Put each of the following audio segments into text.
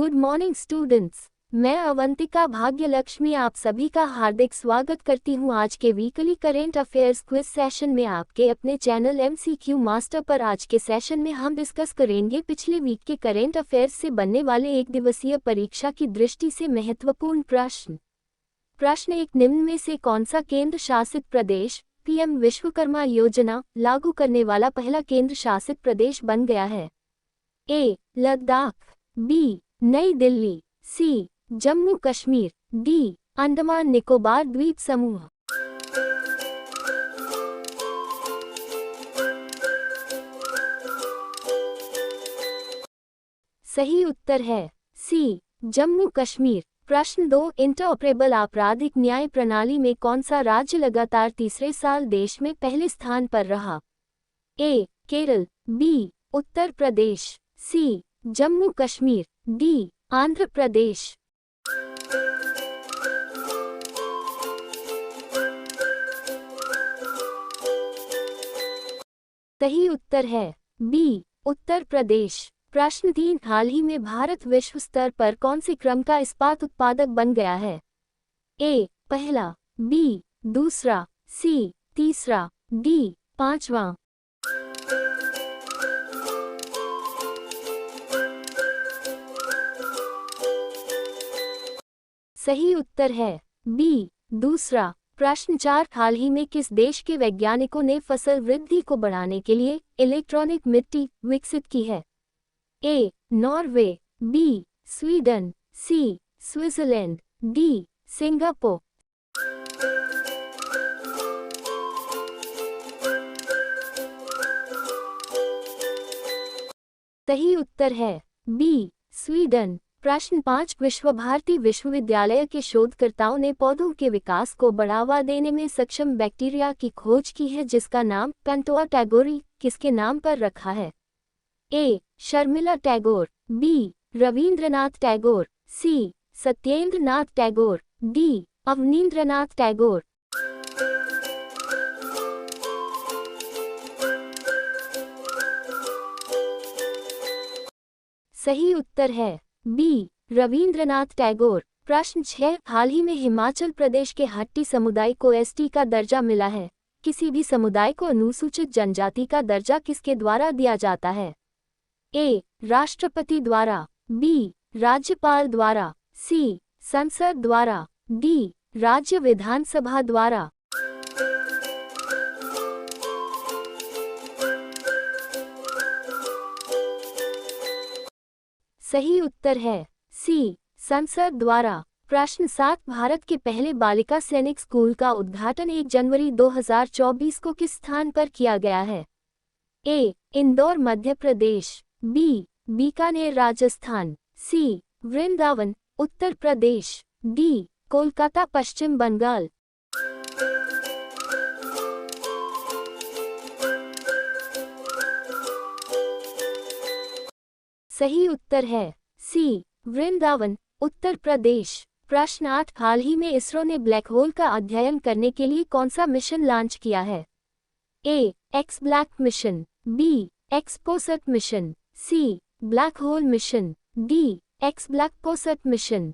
Good morning students, मैं अवंतिका भाग्यलक्ष्मी आप सभी का हार्दिक स्वागत करती हूं आज के weekly current affairs quiz session में आपके अपने चैनल MCQ मास्टर पर। आज के सेशन में हम डिस्कस करेंगे पिछले वीक के करेंट अफेयर्स से बनने वाले एक दिवसीय परीक्षा की दृष्टि से महत्वपूर्ण प्रश्न एक, निम्न में से कौन सा केंद्र शासित प्रदेश PM विश्वकर्मा योजना लागू करने वाला पहला केंद्र शासित प्रदेश बन गया है? A. लद्दाख, B. नई दिल्ली, C. जम्मू कश्मीर, D. अंडमान निकोबार द्वीप समूह। सही उत्तर है C. जम्मू कश्मीर। प्रश्न 2, इंटरऑपरेबल आपराधिक न्याय प्रणाली में कौन सा राज्य लगातार तीसरे साल देश में पहले स्थान पर रहा? A. Kerala, B. Uttar Pradesh, C. Jammu Kashmir, D. Andhra Pradesh. सही उत्तर है B. उत्तर प्रदेश। प्रश्न 3, हाल ही में भारत विश्व स्तर पर कौन से क्रम का इस्पात उत्पादक बन गया है? A. पहला, B. दूसरा, C. तीसरा, D. पांचवा। सही उत्तर है B. दूसरा। प्रश्न 4, हाल ही में किस देश के वैज्ञानिकों ने फसल वृद्धि को बढ़ाने के लिए इलेक्ट्रॉनिक मिट्टी विकसित की है? A. Norway, B. Sweden, C. Switzerland, D. Singapore. सही उत्तर है B. स्वीडन। प्रश्न 5, विश्वभारती विश्वविद्यालय के शोधकर्ताओं ने पौधों के विकास को बढ़ावा देने में सक्षम बैक्टीरिया की खोज की है जिसका नाम पेंटोआ टैगोरी किसके नाम पर रखा है? A. Sharmila Tagore, B. Rabindranath Tagore, C. Satyendra Nath Tagore, D. Abanindranath Tagore. सही उत्तर है B. रवींद्रनाथ टैगोर। प्रश्न 6, हाल ही में हिमाचल प्रदेश के हट्टी समुदाय को ST का दर्जा मिला है। किसी भी समुदाय को अनुसूचित जनजाति का दर्जा किसके द्वारा दिया जाता है? A. राष्ट्रपति द्वारा, B. राज्यपाल द्वारा, C. संसद द्वारा, D. राज्य विधानसभा द्वारा। सही उत्तर है C. संसद द्वारा। प्रश्न 7, भारत के पहले बालिका सैनिक स्कूल का उद्घाटन 1 जनवरी 2024 को किस स्थान पर किया गया है? A. Indore Madhya Pradesh, B. Bikaner Rajasthan, C. Vrindavan Uttar Pradesh, D. Kolkata पश्चिम बंगाल। सही उत्तर है C. वृंदावन उत्तर प्रदेश। प्रश्न 8, हाल ही में इसरो ने ब्लैक होल का अध्ययन करने के लिए कौन सा मिशन लॉन्च किया है? A. X black mission, B. XPoSat mission, C. Black hole mission, D. X black पोसट मिशन।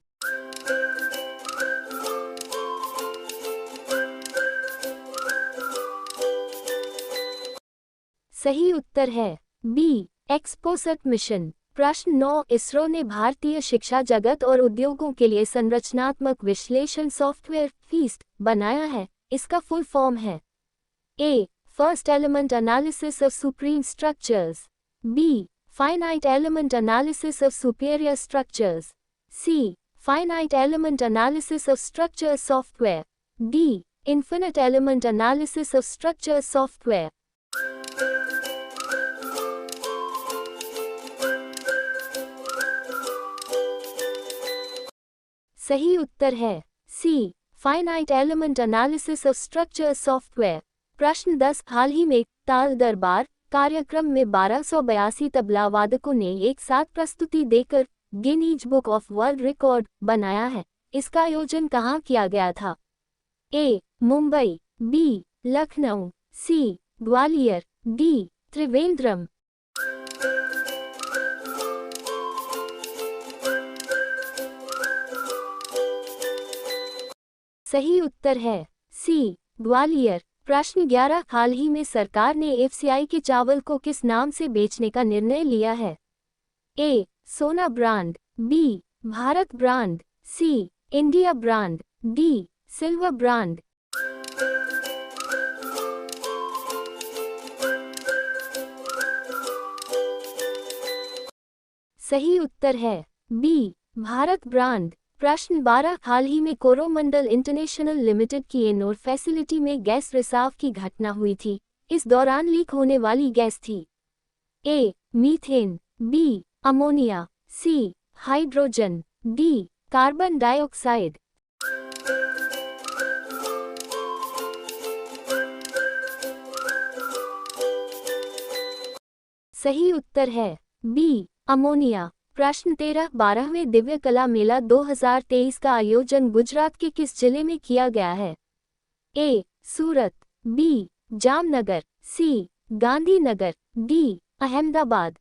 सही उत्तर है B. XPoSat mission. प्रश्न 9, इसरो ने भारतीय शिक्षा जगत और उद्योगों के लिए संरचनात्मक विश्लेषण सॉफ्टवेयर फीस्ट बनाया है। इसका फुल फॉर्म है? A. First element analysis of supreme structures, B. Finite element analysis of superior structures, C. Finite element analysis of structure software, D. Infinite element analysis of structure software. सही उत्तर है C. Finite element analysis of structure software. प्रश्न 10, हाल ही में ताल दरबार कार्यक्रम में 1282 तबला वादकों ने एक साथ प्रस्तुति देकर Guinness book of world record बनाया है। इसका आयोजन कहाँ किया गया था? A. Mumbai, B. Lucknow, C. Gwalior, D. Trivandrum. सही उत्तर है सी ग्वालियर। प्रश्न 11, हाल ही में सरकार ने एफसीआई के चावल को किस नाम से बेचने का निर्णय लिया है? A Sona brand, B Bharat brand, C India brand, D silver brand. सही उत्तर है बी भारत ब्रांड। प्रश्न 12, हाल ही में कोरोमंडल इंटरनेशनल लिमिटेड की एनोर फैसिलिटी में गैस रिसाव की घटना हुई थी। इस दौरान लीक होने वाली गैस थी? A methane, B ammonia, C hydrogen, D carbon dioxide. सही उत्तर है बी अमोनिया। प्रश्न 13, 12वें दिव्य कला मेला 2023 का आयोजन गुजरात के किस जिले में किया गया है? ए सूरत, बी जामनगर, सी गांधीनगर, डी अहमदाबाद।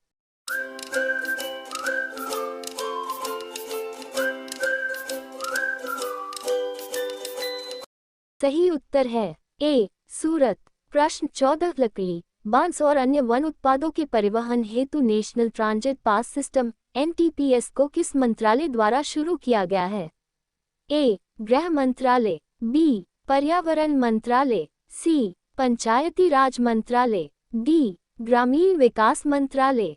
सही उत्तर है ए सूरत। प्रश्न 14, लकड़ी, बांस और अन्य वन उत्पादों के परिवहन हेतु national transit pass system NTPS को किस मंत्रालय द्वारा शुरू किया गया है? ए गृह मंत्रालय, बी पर्यावरण मंत्रालय, सी पंचायती राज मंत्रालय, डी ग्रामीण विकास मंत्रालय।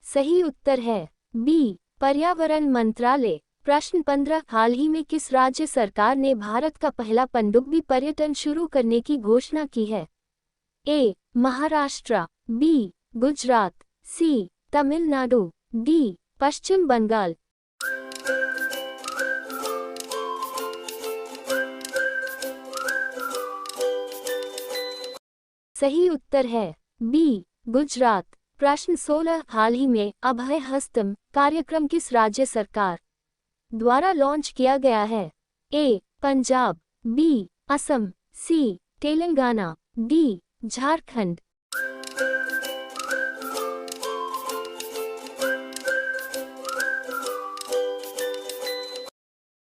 सही उत्तर है बी पर्यावरण मंत्रालय। प्रश्न 15, हाल ही में किस राज्य सरकार ने भारत का पहला पनडुब्बी पर्यटन शुरू करने की घोषणा की है? ए महाराष्ट्र, बी गुजरात, सी तमिलनाडु, डी पश्चिम बंगाल। सही उत्तर है बी गुजरात। प्रश्न 16, हाल ही में अभय हस्तम कार्यक्रम किस राज्य सरकार द्वारा लॉन्च किया गया है? ए पंजाब, बी असम, सी तेलंगाना, डी झारखंड।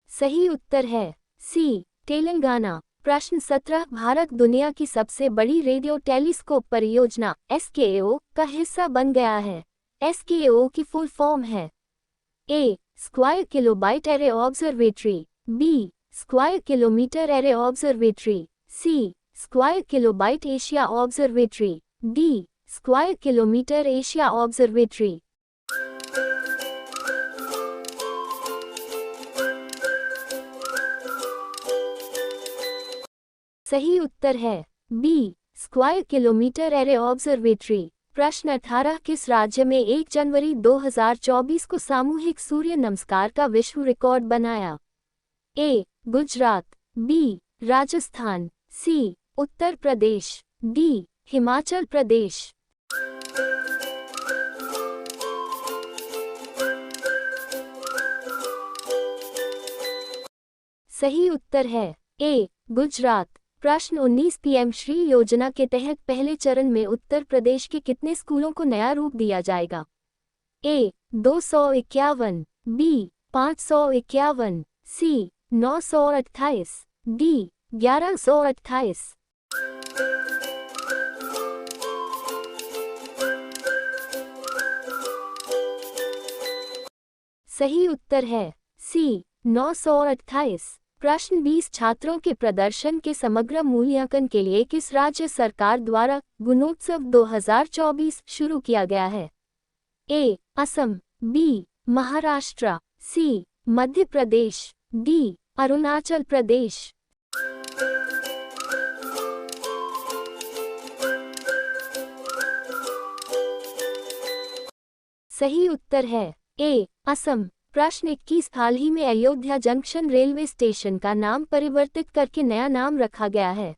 सही उत्तर है सी तेलंगाना। प्रश्न 17, भारत दुनिया की सबसे बड़ी रेडियो टेलीस्कोप परियोजना SKO का हिस्सा बन गया है। SKO की फुल फॉर्म है? A square kilobyte array observatory, B square kilometre array observatory, C square kilobyte Asia observatory, D square kilometre Asia observatory. सही उत्तर है B square kilometre array observatory. प्रश्न 18, किस राज्य में 1 जनवरी 2024 को सामूहिक सूर्य नमस्कार का विश्व रिकॉर्ड बनाया? ए गुजरात, बी राजस्थान, सी उत्तर प्रदेश, डी हिमाचल प्रदेश। सही उत्तर है ए गुजरात। प्रश्न 19, PM श्री योजना के तहत पहले चरण में उत्तर प्रदेश के कितने स्कूलों को नया रूप दिया जाएगा? ए 251, बी 551, सी 928, डी 1128। सही उत्तर है सी 928। प्रश्न 20, छात्रों के प्रदर्शन के समग्र मूल्यांकन के लिए किस राज्य सरकार द्वारा गुणोत्सव 2024 शुरू किया गया है? ए असम, बी महाराष्ट्र, सी मध्य प्रदेश, डी अरुणाचल प्रदेश। सही उत्तर है ए असम। प्रश्न 21, हाल ही में अयोध्या जंक्शन रेलवे स्टेशन का नाम परिवर्तित करके नया नाम रखा गया है?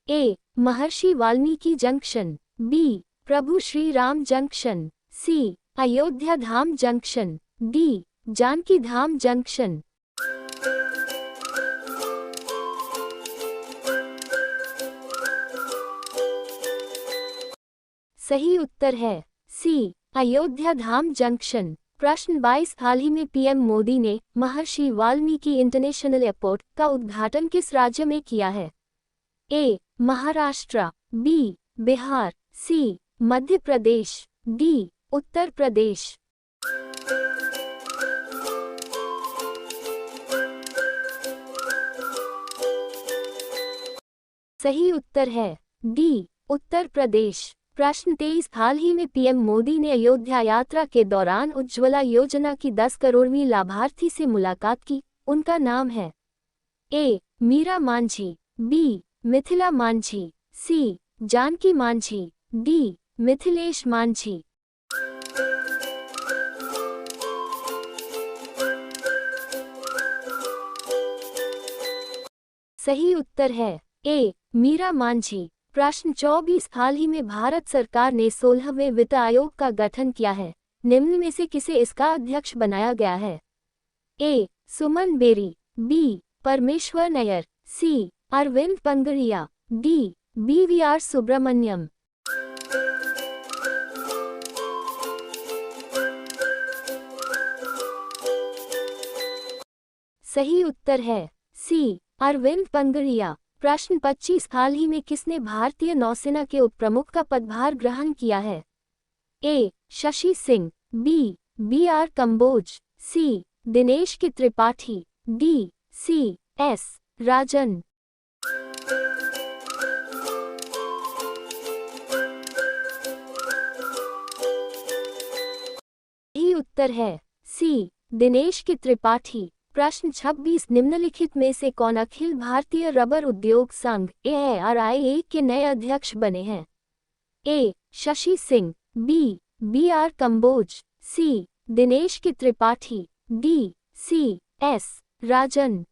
ए महर्षि वाल्मीकि जंक्शन, बी प्रभु श्री राम जंक्शन, सी अयोध्या धाम जंक्शन, डी जानकी धाम जंक्शन। सही उत्तर है सी अयोध्या धाम जंक्शन। प्रश्न 22 हाल ही में पीएम मोदी ने महर्षि वाल्मीकि इंटरनेशनल एयरपोर्ट का उद्घाटन किस राज्य में किया है? ए. महाराष्ट्र, बी. बिहार, सी. मध्य प्रदेश, डी. उत्तर प्रदेश। सही उत्तर है डी. उत्तर प्रदेश। प्रश्न 23 हाल ही में पीएम मोदी ने अयोध्या यात्रा के दौरान उज्ज्वला योजना की 10 करोड़वीं लाभार्थी से मुलाकात की, उनका नाम है? ए. मीरा मांझी, बी. मिथिला मांझी, सी. जानकी मांझी, डी. मिथिलेश मांझी। सही उत्तर है ए. मीरा मांझी। प्रश्न 24 हाल ही में भारत सरकार ने 16वें वित्त आयोग का गठन किया है, निम्न में से किसे इसका अध्यक्ष बनाया गया है? ए. सुमन बेरी, बी. परमेश्वर नैयर, सी. अरविंद पंगड़िया, डी. BVR सुब्रमण्यम। सही उत्तर है सी. अरविंद पंगड़िया। प्रश्न 25 हाल ही में किसने भारतीय नौसेना के उपप्रमुख का पदभार ग्रहण किया है? A. Shashi Singh, B. BR Kamboj, सी. दिनेश के त्रिपाठी, डी. CS राजन। सही उत्तर है सी. दिनेश के त्रिपाठी। प्रश्न 26 निम्नलिखित में से कौन अखिल भारतीय रबर उद्योग संघ ARIA के नए अध्यक्ष बने हैं? ए. शशि सिंह, बी. BR कंबोज, सी. दिनेश के त्रिपाठी, डी. CS राजन।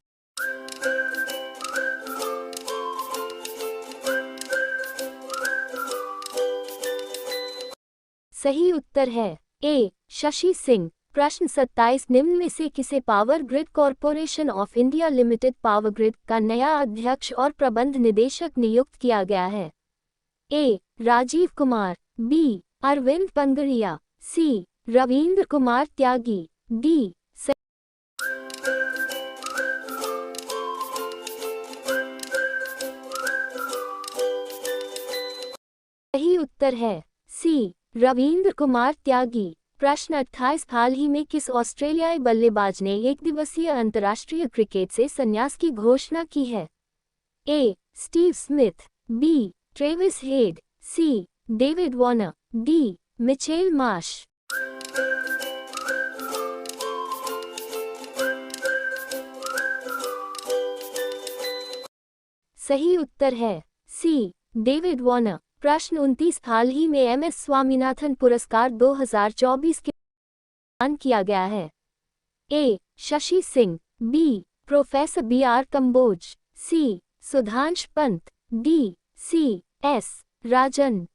सही उत्तर है ए. शशि सिंह। प्रश्न 27 निम्न में से किसे power grid corporation of India limited power grid का नया अध्यक्ष और प्रबंध निदेशक नियुक्त किया गया है? ए. राजीव कुमार, बी. अरविंद पंगड़िया, सी. रविंद्र कुमार त्यागी, डी. सही उत्तर है सी. रविंद्र कुमार त्यागी। प्रश्न 28 हाल ही में किस ऑस्ट्रेलियाई बल्लेबाज ने एकदिवसीय अंतर्राष्ट्रीय क्रिकेट से संन्यास की घोषणा की है? A. Steve Smith, B. Travis Head, C. David Warner, D. Mitchell Marsh. सही उत्तर है सी. David Warner. प्रश्न 29 हाल ही में MS स्वामीनाथन पुरस्कार 2024 के प्रदान किया गया है? A. Shashi Singh, B. Professor BR Kamboj, C. Sudhansh Pant, D. CS Rajan.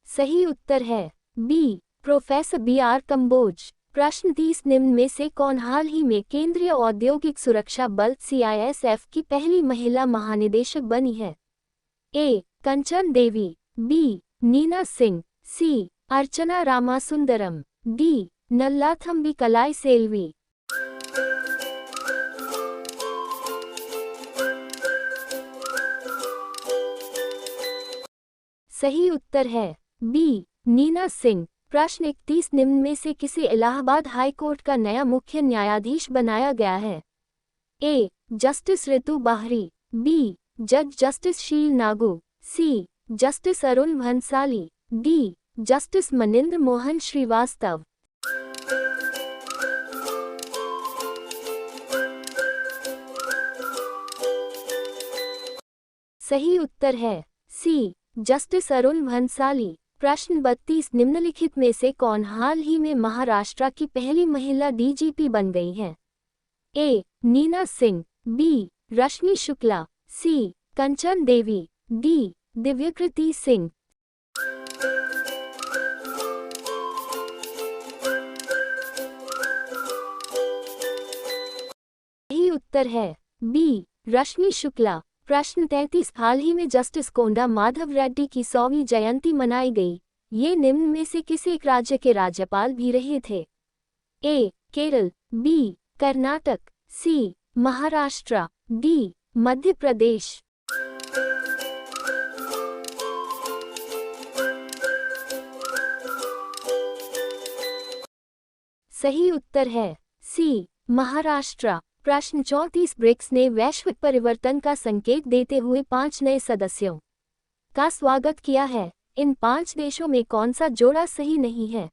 सही उत्तर है बी. Professor BR Kamboj. प्रश्न 30 निम्न में से कौन हाल ही में केंद्रीय औद्योगिक सुरक्षा बल CISF की पहली महिला महानिदेशक बनी है? ए. कंचन देवी, बी. नीना सिंह, सी. अर्चना रामासुंदरम, डी. नल्लाथंबी कलाई सेल्वी। सही उत्तर है बी. नीना सिंह। प्रश्न 31 निम्न में से किसे इलाहाबाद हाई कोर्ट का नया मुख्य न्यायाधीश बनाया गया है? ए. जस्टिस ऋतु बाहरी, बी. जज justice Sheel Nagu, C. Justice Arun Bhansali, D. Justice Manindra Mohan Shrivastava. सही उत्तर है सी. जस्टिस अरुण भंसाली। प्रश्न 32 निम्नलिखित में से कौन हाल ही में महाराष्ट्र की पहली महिला DGP बन गई है? ए. नीना सिंह, बी. रश्मि शुक्ला, सी. कंचन देवी, डी. दिव्यकृति सिंह। सही उत्तर है बी. रश्मि शुक्ला। प्रश्न 33 हाल ही में जस्टिस कोंडा माधव रेड्डी की 100वीं जयंती मनाई गई। ये निम्न में से किस एक राज्य के राज्यपाल भी रहे थे? ए. केरल, बी. कर्नाटक, सी. महाराष्ट्र, डी. मध्य प्रदेश। सही उत्तर है सी. महाराष्ट्र। प्रश्न 34 ब्रिक्स ने वैश्विक परिवर्तन का संकेत देते हुए 5 नए सदस्यों का स्वागत किया है। इन 5 देशों में कौन सा जोड़ा सही नहीं है?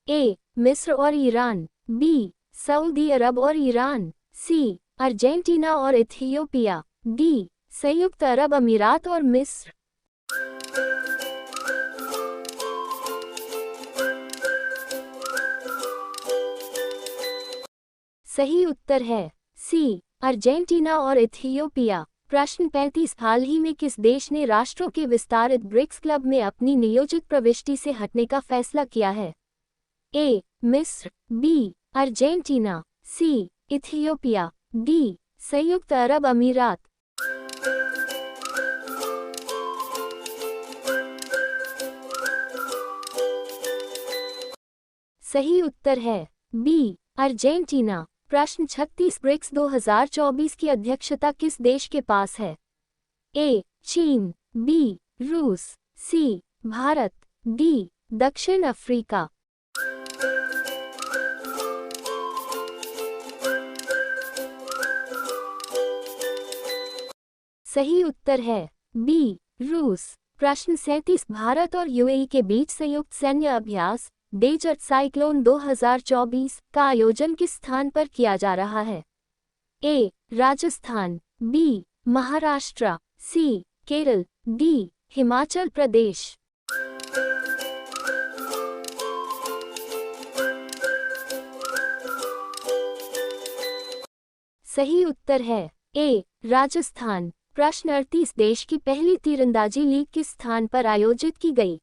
ए. मिस्र और ईरान, बी. सऊदी अरब और ईरान, सी. अर्जेंटीना और इथियोपिया, डी. संयुक्त अरब अमीरात और मिस्र। सही उत्तर है सी. अर्जेंटीना और इथियोपिया। प्रश्न 35 हाल ही में किस देश ने राष्ट्रों के विस्तारित ब्रिक्स क्लब में अपनी नियोजित प्रविष्टि से हटने का फैसला किया है? ए. मिस्र, B. Argentina, C. Ethiopia, D. संयुक्त अरब अमीरात। सही उत्तर है बी. अर्जेंटीना। प्रश्न 36 ब्रिक्स 2024 की अध्यक्षता किस देश के पास है? ए. चीन, बी. रूस, सी. भारत, डी. दक्षिण अफ्रीका। सही उत्तर है बी. रूस। प्रश्न 37 भारत और यूएई के बीच संयुक्त सैन्य अभ्यास डेजर्ट साइक्लोन 2024 का आयोजन किस स्थान पर किया जा रहा है? ए. राजस्थान, बी. महाराष्ट्र, सी. केरल, डी. हिमाचल प्रदेश। सही उत्तर है ए. राजस्थान। प्रश्न 38 देश की पहली तीरंदाजी लीग किस स्थान पर आयोजित की गई?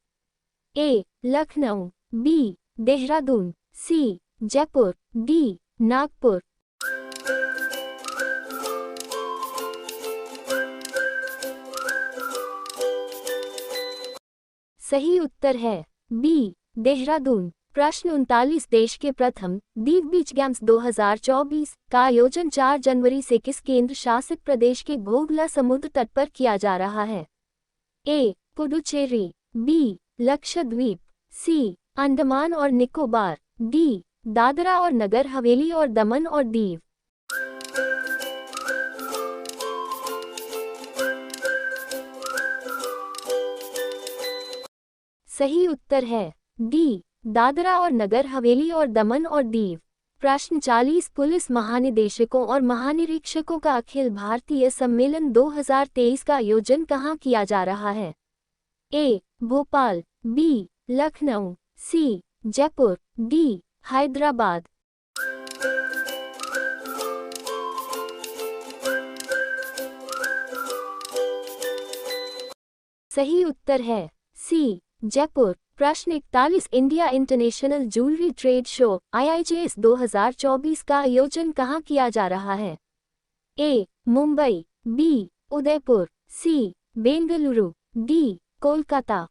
ए. लखनऊ, बी. देहरादून, सी. जयपुर, डी. नागपुर। सही उत्तर है बी. देहरादून। प्रश्न 39 देश के प्रथम दीप बीच गेम्स 2024 का आयोजन 4 जनवरी से किस केंद्र शासित प्रदेश के घोघला समुद्र तट पर किया जा रहा है? ए. पुडुचेरी, बी. लक्षद्वीप, सी. अंडमान और निकोबार, डी. दादरा और नगर हवेली और दमन और दीव। सही उत्तर है डी. दादरा और नगर हवेली और दमन और दीव। प्रश्न 40 पुलिस महानिदेशकों और महानिरीक्षकों का अखिल भारतीय सम्मेलन 2023 का आयोजन कहाँ किया जा रहा है? ए. भोपाल, बी. लखनऊ, सी. जयपुर, डी. हैदराबाद। सही उत्तर है सी. जयपुर। प्रश्न 41 India international jewellery trade show IIJS 2024 का आयोजन कहाँ किया जा रहा है? ए. मुंबई, बी. उदयपुर, सी. बेंगलुरु, डी. कोलकाता।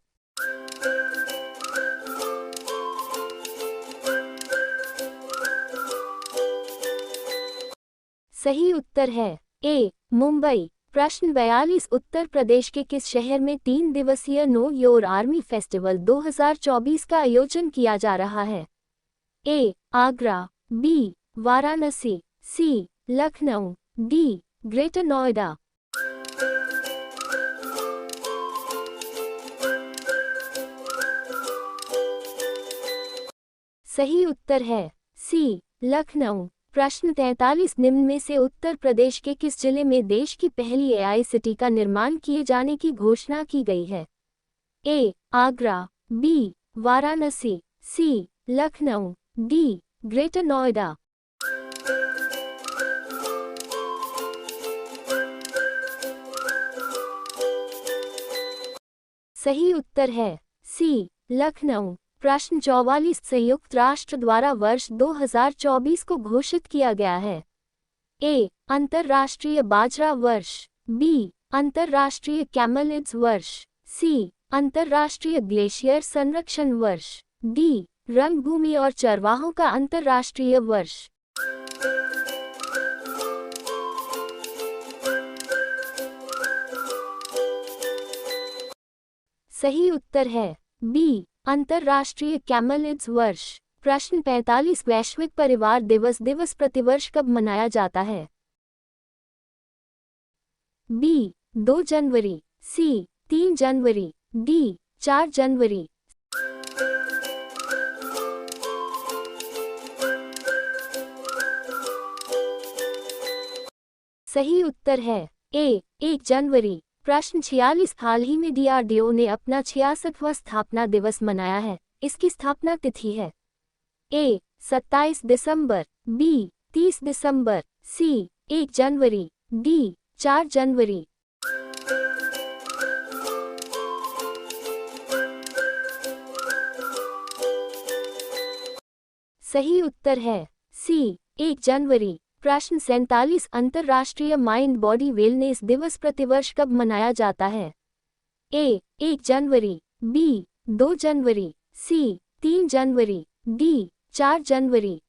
सही उत्तर है ए. मुंबई। प्रश्न 42 उत्तर प्रदेश के किस शहर में 3 दिवसीय नो योर आर्मी फेस्टिवल 2024 का आयोजन किया जा रहा है? ए. आगरा, बी. वाराणसी, सी. लखनऊ, डी. ग्रेटर नोएडा। सही उत्तर है सी. लखनऊ। प्रश्न 43 निम्न में से उत्तर प्रदेश के किस जिले में देश की पहली AI सिटी का निर्माण किए जाने की घोषणा की गई है? ए. आगरा, बी. वाराणसी, सी. लखनऊ, डी. ग्रेटर नोएडा। सही उत्तर है सी. लखनऊ। प्रश्न 44 संयुक्त राष्ट्र द्वारा वर्ष 2024 को घोषित किया गया है। ए अंतर्राष्ट्रीय बाजरा वर्ष, बी अंतर्राष्ट्रीय कैमेलिड्स वर्ष, सी अंतर्राष्ट्रीय ग्लेशियर संरक्षण वर्ष, डी रंगभूमि और चरवाहों का अंतर्राष्ट्रीय वर्ष। सही उत्तर है बी अंतर्राष्ट्रीय कैमेलिड्स वर्ष। प्रश्न 45 वैश्विक परिवार दिवस दिवस प्रतिवर्ष कब मनाया जाता है? बी 2 जनवरी, सी 3 जनवरी, डी 4 जनवरी। सही उत्तर है ए 1 जनवरी। प्रश्न 46 हाल ही में DRDO ने अपना 66वां स्थापना दिवस मनाया है, इसकी स्थापना तिथि है? ए 27 दिसंबर, बी 30 दिसंबर, सी 1 जनवरी, डी 4 जनवरी। सही उत्तर है सी 1 जनवरी। प्रश्न 47 अंतर्राष्ट्रीय माइंड बॉडी वेलनेस दिवस प्रतिवर्ष कब मनाया जाता है? ए 1 जनवरी, बी 2 जनवरी, सी 3 जनवरी, डी 4 जनवरी।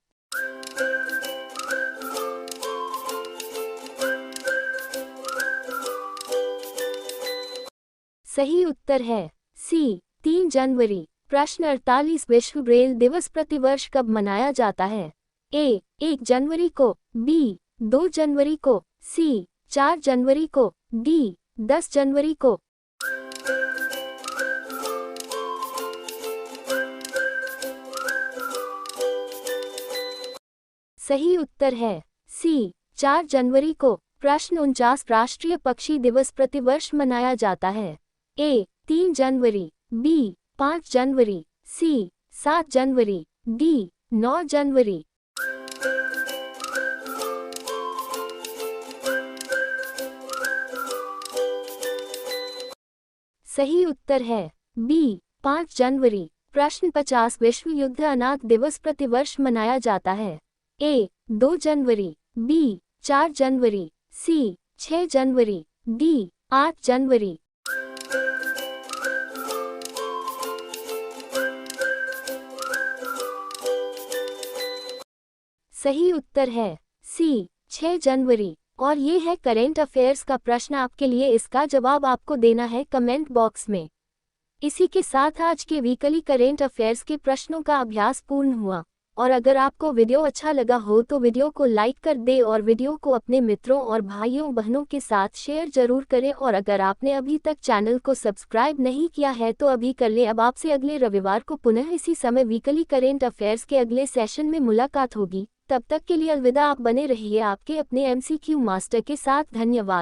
सही उत्तर है सी 3 जनवरी। प्रश्न 48 विश्व ब्रेल दिवस प्रतिवर्ष कब मनाया जाता है? ए 1 जनवरी को, बी 2 जनवरी को, सी 4 जनवरी को, डी 10 जनवरी को। सही उत्तर है सी 4 जनवरी को। प्रश्न 49 राष्ट्रीय पक्षी दिवस प्रतिवर्ष मनाया जाता है? ए 3 जनवरी, बी 5 जनवरी, सी 7 जनवरी, डी 9 जनवरी। सही उत्तर है बी 5 जनवरी। प्रश्न 50 विश्व युद्ध अनाथ दिवस प्रतिवर्ष मनाया जाता है? ए 2 जनवरी, बी 4 जनवरी, सी 6 जनवरी, डी 8 जनवरी। सही उत्तर है सी 6 जनवरी। और ये है करेंट अफेयर्स का प्रश्न आपके लिए, इसका जवाब आपको देना है कमेंट बॉक्स में। इसी के साथ आज के वीकली करेंट अफेयर्स के प्रश्नों का अभ्यास पूर्ण हुआ। और अगर आपको वीडियो अच्छा लगा हो तो वीडियो को लाइक कर दे और वीडियो को अपने मित्रों और भाइयों बहनों के साथ शेयर जरूर करें। और अगर आपने अभी तक चैनल को सब्सक्राइब नहीं किया है तो अभी कर ले। अब आपसे अगले रविवार को पुनः इसी समय वीकली करेंट अफेयर्स के अगले सेशन में मुलाकात होगी। तब तक के लिए अलविदा। आप बने रहिए आपके अपने MCQ मास्टर के साथ। धन्यवाद।